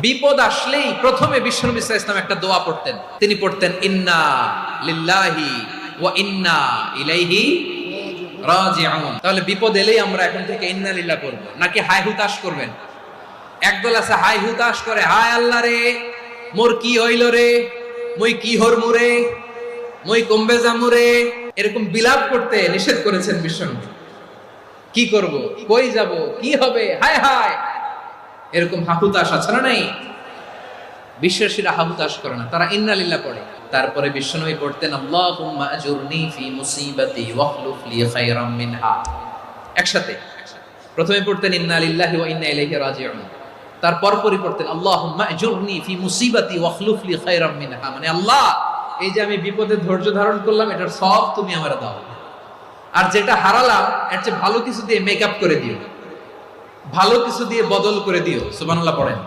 বিপদ আসলেই প্রথমে বিশ্বনবী সাল্লাল্লাহু আলাইহি ওয়াসাল্লাম একটা দোয়া পড়তেন। তিনি পড়তেন ইন্না লিল্লাহি ওয়া ইন্না ইলাইহি রাজিউন। তাহলে বিপদ এলেই আমরা এখন থেকে ইন্না লিল্লাহ পড়ব, নাকি হায় হুতাশ করবেন? একদল আছে হায় হুতাশ করে, হায় আল্লাহ রে মোর কি হইল রে, মই কি হরমু রে, মই কমবে যামু রে, এরকম বিলাপ করতে নিষেধ করেছেন বিশ্বনবী। কি করব, কই যাব, কি হবে, হায় হায়, এরকম হাহুতাশ আছে না? নাই। বিশ্বাসীরা হাহুতাশ করে না, তারা ইন্না লিল্লাহ পড়ে। তারপরে বিশ্বনবী পড়তেন আল্লাহুম্মা আজুরনি ফি মুসিবাতি ওয়াখলুফ লি খায়রাম মিনহা। একসাথে প্রথমে পড়তেন ইন্না লিল্লাহি ওয়া ইন্না ইলাইহি রাজিউন, তারপর পড়তেন আল্লাহুম্মা আজুরনি ফি মুসিবাতি ওয়াখলুফ লি খায়রাম মিনহা, মানে আল্লাহ এই যে আমি বিপদে ধৈর্য ধারণ করলাম এটার সব তুমি আমারে দাও, আর যেটা হারালাম এর চেয়ে ভালো কিছু দিয়ে মেকআপ করে দিও, ভালো কিছু দিয়ে বদল করে দিও। সুবহানাল্লাহ পড়েন।